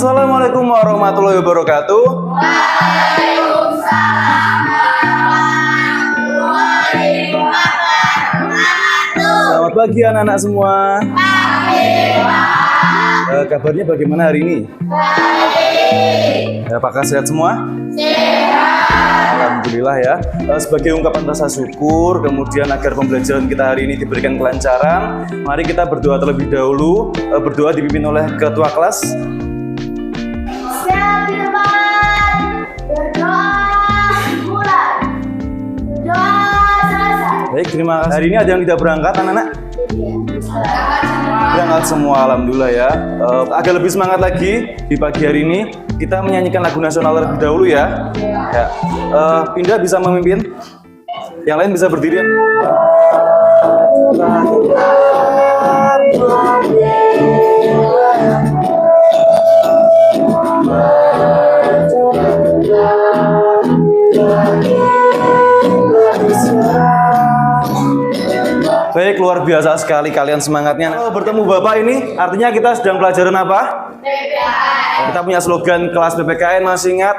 Assalamualaikum warahmatullahi wabarakatuh. Waalaikumsalam warahmatullahi wabarakatuh. Selamat pagi anak-anak semua. Kabarnya bagaimana hari ini? Baik. Apakah sehat semua? Sehat. Alhamdulillah ya. Sebagai ungkapan rasa syukur, kemudian agar pembelajaran kita hari ini diberikan kelancaran, mari kita berdoa terlebih dahulu. Berdoa dipimpin oleh ketua kelas. Siap depan. Berdoa mulai. Berdoa selesai. Baik, terima kasih. Hari ini ada yang tidak berangkat anak-anak? Berangkat semua, alhamdulillah ya. Agak lebih semangat lagi di pagi hari ini. Kita menyanyikan lagu nasional terlebih dahulu ya. Ya. Pindah bisa memimpin. Yang lain bisa berdiri. Baik, luar biasa sekali kalian semangatnya. Oh, bertemu Bapak ini artinya kita sedang pelajaran apa? PPKN. Kita punya slogan kelas PPKN, masih ingat?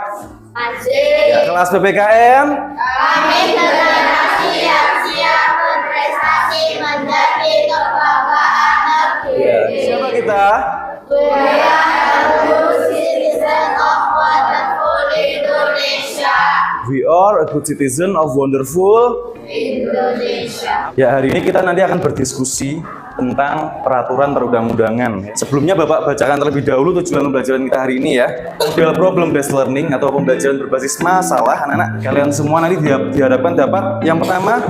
Masih. Ya, kelas PPKN. Kami generasi yang siap berprestasi menjadi kebanggaan negeri. Ya, siapa kita? We are a good citizen of wonderful Indonesia. We are a good citizen of wonderful. Indonesia. Ya, hari ini kita nanti akan berdiskusi tentang peraturan perundang-undangan. Sebelumnya Bapak bacakan terlebih dahulu tujuan pembelajaran kita hari ini ya. Model problem based learning atau pembelajaran berbasis masalah. Anak-anak kalian semua nanti diharapkan dapat yang pertama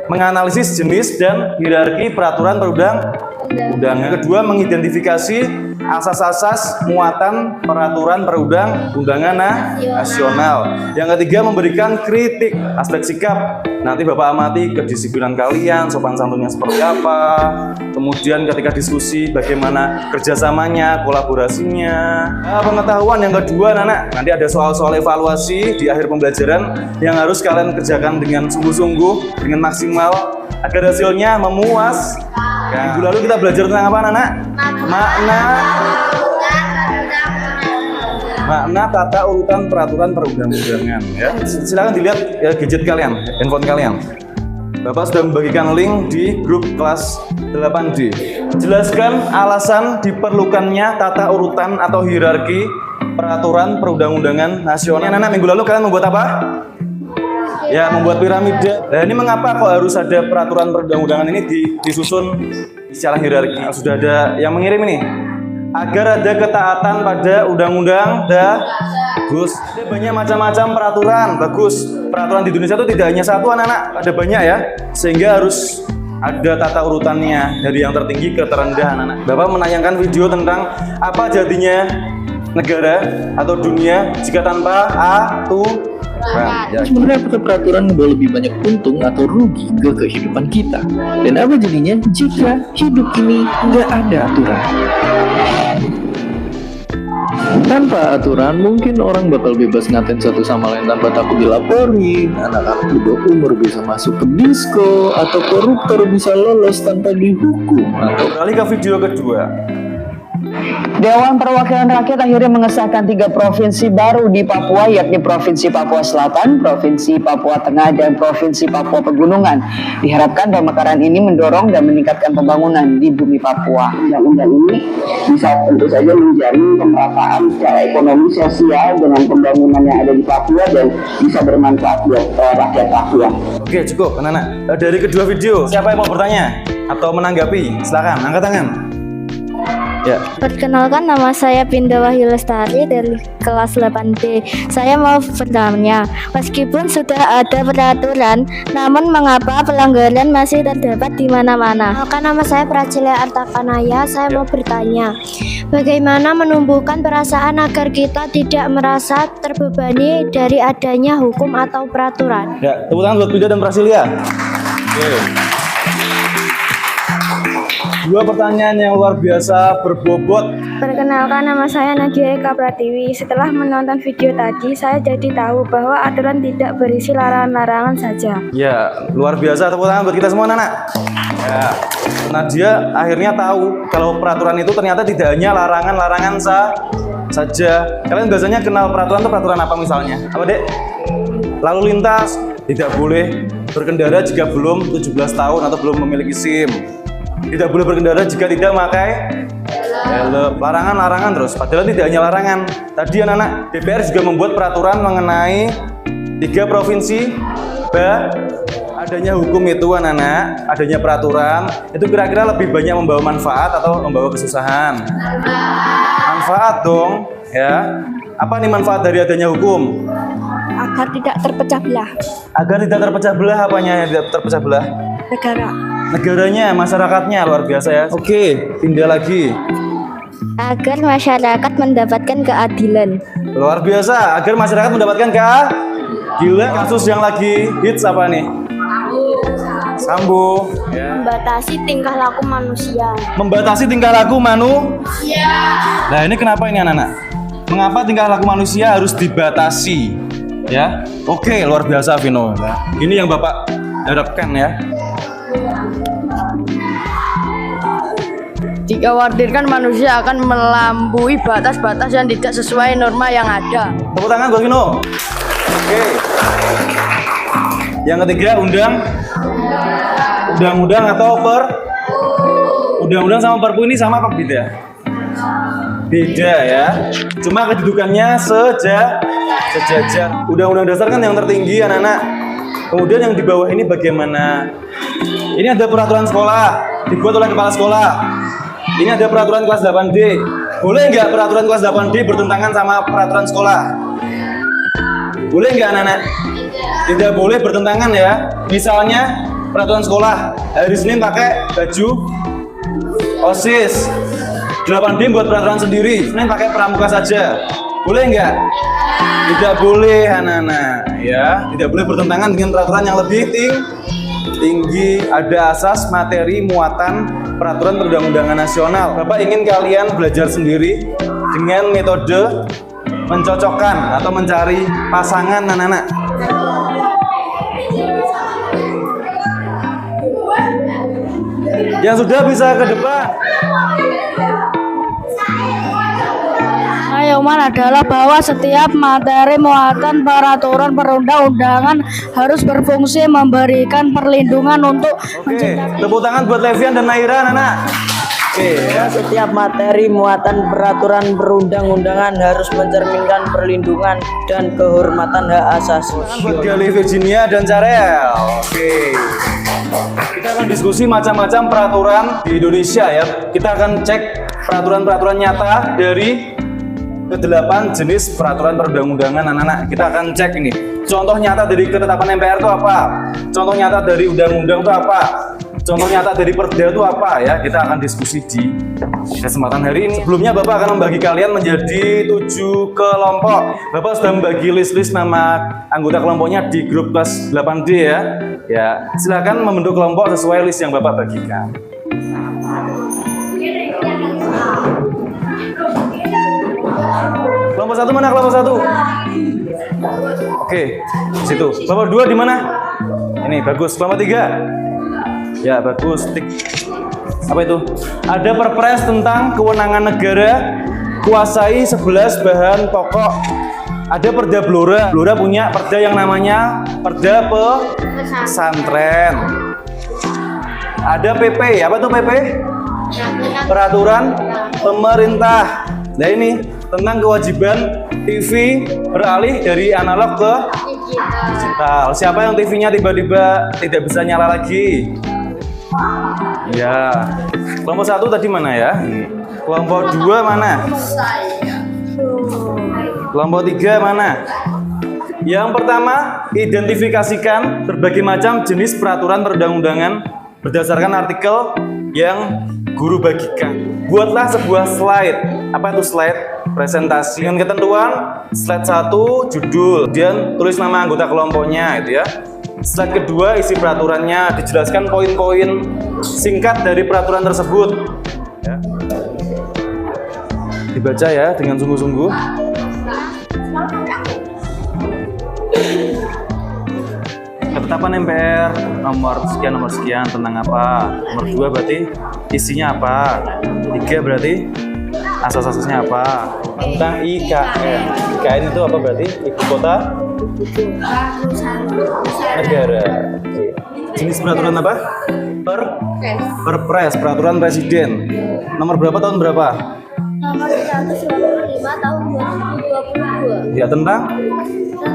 menganalisis jenis dan hierarki peraturan perundang-undangan. Yang kedua mengidentifikasi asas-asas muatan peraturan perundang-undangan nasional. Yang ketiga memberikan kritik aspek sikap. Nanti Bapak amati kedisiplinan kalian, sopan santunnya seperti apa. Kemudian ketika diskusi bagaimana kerjasamanya, kolaborasinya. Pengetahuan yang kedua anak, nanti ada soal-soal evaluasi di akhir pembelajaran yang harus kalian kerjakan dengan sungguh-sungguh, dengan maksimal agar hasilnya memuaskan. Minggu lalu kita belajar tentang apa anak? Makna tata urutan peraturan perundang-undangan ya. Silakan dilihat ya, gadget kalian, handphone kalian. Bapak sudah membagikan link di grup kelas 8D. Jelaskan alasan diperlukannya tata urutan atau hierarki peraturan perundang-undangan nasional. Anak-anak, minggu lalu kalian membuat apa? Ya, membuat piramida. Nah, ini mengapa kok harus ada peraturan perundang-undangan ini disusun secara hierarki? Sudah ada yang mengirim ini. Agar ada ketaatan pada undang-undang. Bagus. Ada banyak macam-macam peraturan. Bagus. Peraturan di Indonesia itu tidak hanya satu anak-anak, ada banyak ya. Sehingga harus ada tata urutannya dari yang tertinggi ke terendah anak-anak. Bapak menayangkan video tentang apa jadinya negara atau dunia jika tanpa aturan. Ya. Sebenarnya peraturan membawa lebih banyak untung atau rugi ke kehidupan kita. Dan apa jadinya jika hidup ini nggak ada aturan? Tanpa aturan, mungkin orang bakal bebas ngatain satu sama lain tanpa takut dilaporin. Anak-anak di bawah umur bisa masuk ke disco, atau koruptor bisa lolos tanpa dihukum. Beralih ke video kedua. Dewan Perwakilan Rakyat akhirnya mengesahkan 3 provinsi baru di Papua, yakni Provinsi Papua Selatan, Provinsi Papua Tengah, dan Provinsi Papua Pegunungan. Diharapkan pemekaran ini mendorong dan meningkatkan pembangunan di bumi Papua. Undang-undang ini bisa tentu saja menjamin pemerataan secara ekonomi sosial dengan pembangunan yang ada di Papua dan bisa bermanfaat buat rakyat Papua. Oke, cukup anak-anak. Dari kedua video, siapa yang mau bertanya atau menanggapi? Silakan, angkat tangan. Ya. Perkenalkan, nama saya Pindah Wahyu Lestari dari kelas 8D. Saya mau bertanya, meskipun sudah ada peraturan, namun mengapa pelanggaran masih terdapat di mana-mana? Nama saya Pracilia Artakanaya. Saya mau bertanya, bagaimana menumbuhkan perasaan agar kita tidak merasa terbebani dari adanya hukum atau peraturan? Ya, tepuk tangan buat Pindah dan Pracilia. Oke. Dua pertanyaan yang luar biasa berbobot. Perkenalkan, nama saya Nadia Eka Pratiwi. Setelah menonton video tadi, saya jadi tahu bahwa aturan tidak berisi larangan-larangan saja. Ya, luar biasa. Tepuk tangan buat kita semua anak-anak. Ya, Nadia akhirnya tahu kalau peraturan itu ternyata tidak hanya larangan-larangan saja. Kalian biasanya kenal peraturan itu peraturan apa misalnya? Apa dek? Lalu lintas, tidak boleh berkendara jika belum 17 tahun atau belum memiliki SIM. Tidak boleh berkendara jika tidak memakai helm. Larangan-larangan terus. Padahal tidak hanya larangan. Tadi anak-anak DPR juga membuat peraturan mengenai 3 provinsi adanya hukum itu anak-anak, adanya peraturan itu kira-kira lebih banyak membawa manfaat atau membawa kesusahan? Manfaat dong, ya. Apa nih manfaat dari adanya hukum? Agar tidak terpecah belah Agar tidak terpecah belah, apanya yang tidak terpecah belah? negara. Negaranya, masyarakatnya, luar biasa ya. Oke, pindah lagi. Agar masyarakat mendapatkan keadilan. Luar biasa, agar masyarakat mendapatkan keadilan. Kasus yang lagi hits apa nih? Sambo. Ya. Membatasi tingkah laku manusia. Membatasi tingkah laku manusia. Nah ini kenapa ini anak-anak? Mengapa tingkah laku manusia harus dibatasi? Ya, oke, luar biasa Vino. Ya. Ini yang Bapak harapkan ya. Dikhawatirkan manusia akan melampaui batas-batas yang tidak sesuai norma yang ada. Tepuk tangan buat Vino. Oke. Yang ketiga, undang-undang atau undang-undang sama perpu ini sama apa beda? Beda ya. Cuma kedudukannya sejajar. Undang-undang dasar kan yang tertinggi anak-anak. Kemudian yang di bawah ini bagaimana? Ini ada peraturan sekolah dibuat oleh kepala sekolah. Ini ada peraturan kelas 8D. Boleh nggak peraturan kelas 8D bertentangan sama peraturan sekolah? Boleh nggak anak-anak? Tidak boleh bertentangan ya. Misalnya peraturan sekolah hari Senin pakai baju OSIS. 8D buat peraturan sendiri. Senin pakai pramuka saja. Boleh nggak? Tidak boleh anak-anak ya. Tidak boleh bertentangan dengan peraturan yang lebih tinggi. Ada asas materi muatan peraturan perundang-undangan nasional. Bapak ingin kalian belajar sendiri dengan metode mencocokkan atau mencari pasangan anak-anak. Yang sudah bisa ke depan. Pedoman adalah bahwa setiap materi muatan peraturan perundang-undangan harus berfungsi memberikan perlindungan untuk Tepuk tangan buat Levian dan Naira, anak-anak. Setiap materi muatan peraturan perundang-undangan harus mencerminkan perlindungan dan kehormatan hak asasi. Buat Gali, Virginia, dan Carel. Kita akan diskusi macam-macam peraturan di Indonesia ya. Kita akan cek peraturan-peraturan nyata dari ke-8 jenis peraturan perundang-undangan anak-anak. Kita akan cek ini. Contoh nyata dari ketetapan MPR itu apa? Contoh nyata dari undang-undang itu apa? Contoh nyata dari Perda itu apa ya? Kita akan diskusi di kesempatan hari ini. Sebelumnya Bapak akan membagi kalian menjadi 7 kelompok. Bapak sudah membagi list-list nama anggota kelompoknya di grup kelas 8D ya. Ya, silakan membentuk kelompok sesuai list yang Bapak bagikan. Kelompok 1 mana? Kelompok 1. Oke, situ. Kelompok 2 di mana? Ini bagus. Kelompok 3. Ya, bagus. Tik. Apa itu? Ada Perpres tentang kewenangan negara kuasai 11 bahan pokok. Ada Perda Blora. Blora punya perda yang namanya Perda Pesantren. Ada PP. Apa itu PP? Peraturan Pemerintah. Nah ini tentang kewajiban TV beralih dari analog ke digital. Siapa yang TV-nya tiba-tiba tidak bisa nyala lagi? Ya. Kelompok 1 tadi mana ya? Kelompok 2 mana? Kelompok 3 mana? Yang pertama, identifikasikan berbagai macam jenis peraturan perundang-undangan berdasarkan artikel yang guru bagikan. Buatlah sebuah slide. Apa itu slide? Presentasi dengan ketentuan slide 1 judul, kemudian tulis nama anggota kelompoknya itu ya. Slide kedua isi peraturannya, dijelaskan poin-poin singkat dari peraturan tersebut ya. Dibaca ya dengan sungguh-sungguh. Ketetapan MPR nomor sekian tentang apa? Nomor 2 berarti isinya apa? 3 berarti Asas-asasnya apa? Tentang IKN. IKN itu apa berarti? Ibu kota negara. Oke. Jenis peraturan apa? Perpres, peraturan presiden. Nomor berapa tahun berapa? Nomor 125 tahun 2022 Ya, tentang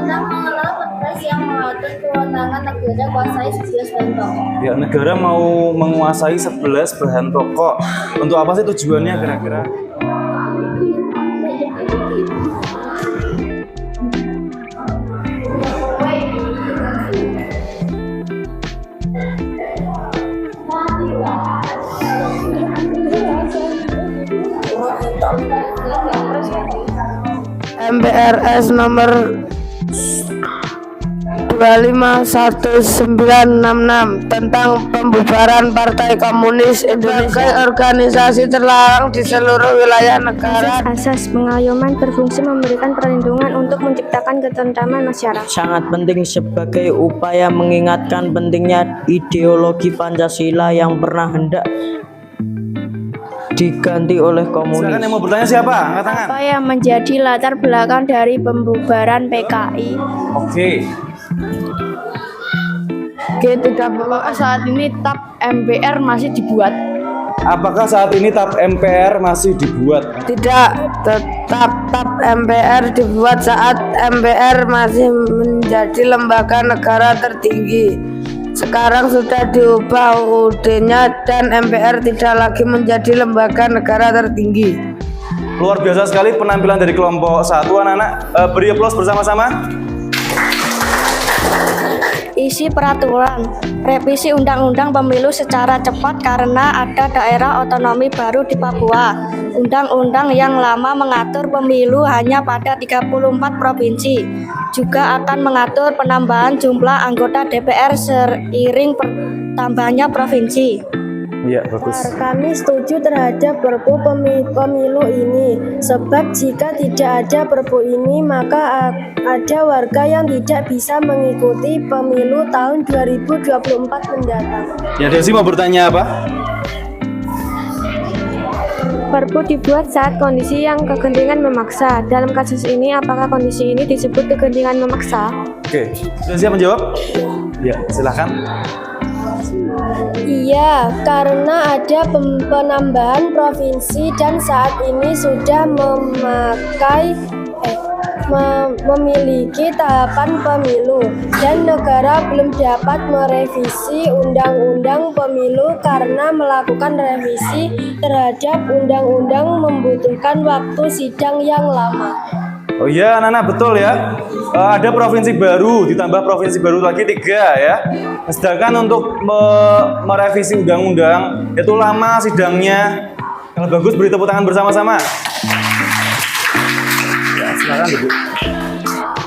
mengelola perpres yang mengatur kewenangan negara kuasai 11 bahan pokok. ya, negara mau menguasai 11 bahan pokok. Untuk apa sih tujuannya kira-kira? MPRS nomor 251966 tentang pembubaran Partai Komunis Indonesia sebagai organisasi terlarang di seluruh wilayah negara. Asas pengayoman berfungsi memberikan perlindungan untuk menciptakan ketentraman masyarakat. Sangat penting sebagai upaya mengingatkan pentingnya ideologi Pancasila yang pernah hendak diganti oleh komunis. Silakan yang mau bertanya siapa? Angkat tangan. Apa yang menjadi latar belakang dari pembubaran PKI? Oke. Saat ini TAP MPR masih dibuat. Apakah saat ini TAP MPR masih dibuat? Tidak, tetap TAP MPR dibuat saat MPR masih menjadi lembaga negara tertinggi. Sekarang sudah diubah UUD-nya dan MPR tidak lagi menjadi lembaga negara tertinggi. Luar biasa sekali penampilan dari kelompok 1 anak-anak. Beri aplaus bersama-sama. Isi peraturan revisi Undang-Undang Pemilu secara cepat karena ada daerah otonomi baru di Papua. Undang-undang yang lama mengatur pemilu hanya pada 34 provinsi. Juga akan mengatur penambahan jumlah anggota DPR seiring pertambahannya provinsi. Iya, bagus. Kami setuju terhadap Perpu pemilu ini, sebab jika tidak ada Perpu ini maka ada warga yang tidak bisa mengikuti pemilu tahun 2024 mendatang. Ya, Desi mau bertanya apa? Perpu dibuat saat kondisi yang kegentingan memaksa. Dalam kasus ini, apakah kondisi ini disebut kegentingan memaksa? Oke, sudah siap menjawab? Ya, silakan. Iya, karena ada penambahan provinsi dan saat ini sudah memiliki tahapan pemilu dan negara belum dapat merevisi undang-undang pemilu karena melakukan revisi terhadap undang-undang membutuhkan waktu sidang yang lama. Oh iya, anak-anak, betul ya. Ada provinsi baru, ditambah provinsi baru lagi 3 ya. Sedangkan untuk merevisi undang-undang itu lama sidangnya. Kalau bagus beri tepuk tangan bersama-sama. Ya, silakan Ibu.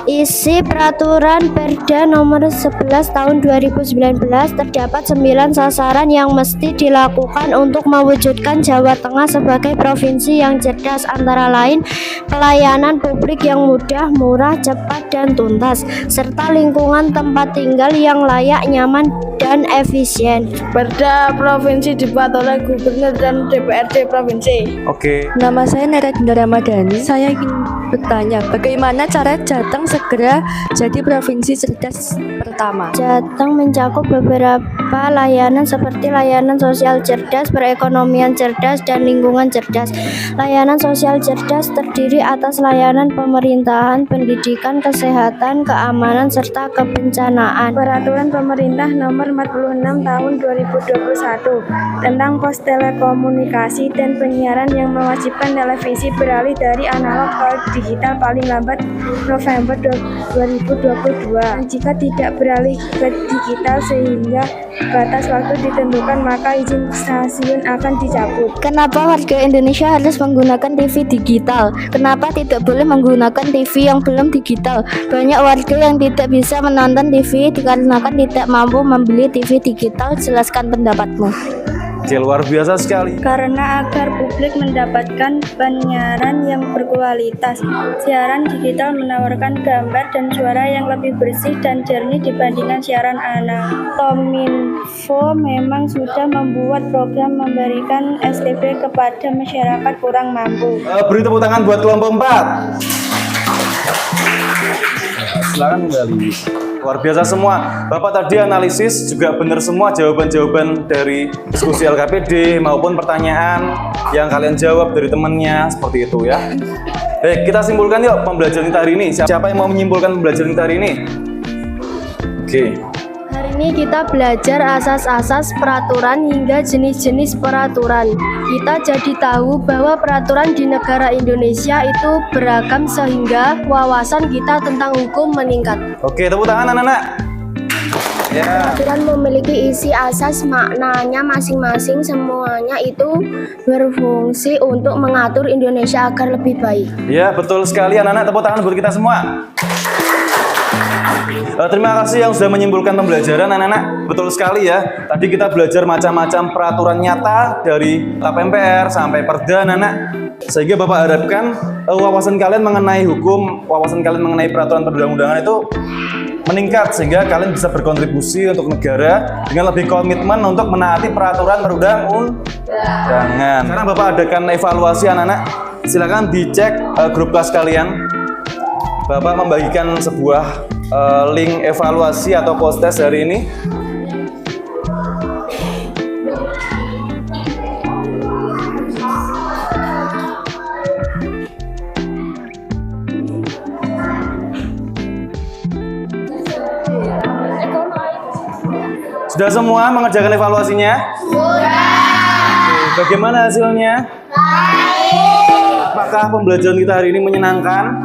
Isi peraturan Perda nomor 11 tahun 2019 terdapat 9 sasaran yang mesti dilakukan untuk mewujudkan Jawa Tengah sebagai provinsi yang cerdas, antara lain pelayanan publik yang mudah, murah, cepat, dan tuntas, serta lingkungan tempat tinggal yang layak, nyaman, dan efisien. Perda provinsi dibuat oleh gubernur dan DPRD provinsi. Oke. Nama saya Neradinda Ramadhani. Saya ingin bertanya, bagaimana cara Jateng segera jadi provinsi cerdas pertama? Jateng mencakup beberapa layanan seperti layanan sosial cerdas, perekonomian cerdas, dan lingkungan cerdas. Layanan sosial cerdas terdiri atas layanan pemerintahan, pendidikan, kesehatan, keamanan, serta kebencanaan. Peraturan Pemerintah Nomor 46 Tahun 2021 tentang pos telekomunikasi dan penyiaran yang mewajibkan televisi beralih dari analog ke digital paling lambat November 2022. Jika tidak beralih ke digital sehingga batas waktu ditentukan, maka izin stasiun akan dicabut. Kenapa warga Indonesia harus menggunakan TV digital? Kenapa tidak boleh menggunakan TV yang belum digital? Banyak warga yang tidak bisa menonton TV dikarenakan tidak mampu membeli TV digital. Jelaskan pendapatmu. Oke, luar biasa sekali. Karena agar publik mendapatkan penyiaran yang berkualitas, siaran digital menawarkan gambar dan suara yang lebih bersih dan jernih dibandingkan siaran analog. Kominfo memang sudah membuat program memberikan STB kepada masyarakat kurang mampu. Beri tepuk tangan buat kelompok 4. Silakan kembali. Luar biasa semua. Bapak tadi analisis juga benar semua jawaban-jawaban dari diskusi LKPD maupun pertanyaan yang kalian jawab dari temannya seperti itu ya. Baik, kita simpulkan yuk pembelajaran kita hari ini. Siapa yang mau menyimpulkan pembelajaran kita hari ini? Oke. Hari ini kita belajar asas-asas peraturan hingga jenis-jenis peraturan. Kita jadi tahu bahwa peraturan di negara Indonesia itu beragam sehingga wawasan kita tentang hukum meningkat. Oke, tepuk tangan anak-anak. Ya. Peraturan memiliki isi asas maknanya masing-masing, semuanya itu berfungsi untuk mengatur Indonesia agar lebih baik. Ya, betul sekali anak-anak. Tepuk tangan buat kita semua. Terima kasih yang sudah menyimpulkan pembelajaran anak-anak. Betul sekali ya. Tadi kita belajar macam-macam peraturan nyata dari TAP MPR sampai Perda anak-anak. Sehingga Bapak harapkan wawasan kalian mengenai hukum, wawasan kalian mengenai peraturan perundang-undangan itu meningkat sehingga kalian bisa berkontribusi untuk negara dengan lebih komitmen untuk menaati peraturan perundang-undangan. Sekarang Bapak adakan evaluasi anak-anak. Silakan dicek grup kelas kalian. Bapak membagikan sebuah link evaluasi atau post test hari ini. Sudah semua mengerjakan evaluasinya? Sudah. Bagaimana hasilnya? Baik. Apakah pembelajaran kita hari ini menyenangkan?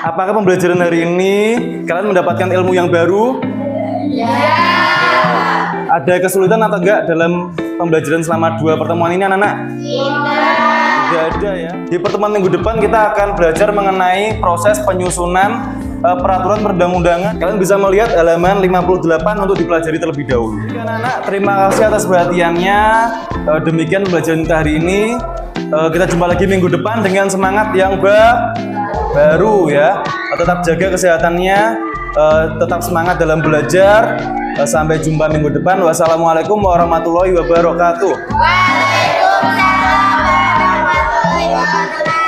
Apakah pembelajaran hari ini kalian mendapatkan ilmu yang baru? Ya. Ada kesulitan atau enggak dalam pembelajaran selama 2 pertemuan ini anak-anak? Tidak ada ya. Di pertemuan minggu depan kita akan belajar mengenai proses penyusunan peraturan perundang-undangan. Kalian bisa melihat halaman 58 untuk dipelajari terlebih dahulu. Anak-anak, terima kasih atas perhatiannya. Demikian pembelajaran kita hari ini. Kita jumpa lagi minggu depan dengan semangat yang baru ya. Tetap jaga kesehatannya, tetap semangat dalam belajar. Sampai jumpa minggu depan. Wassalamualaikum warahmatullahi wabarakatuh. Waalaikumsalam warahmatullahi wabarakatuh.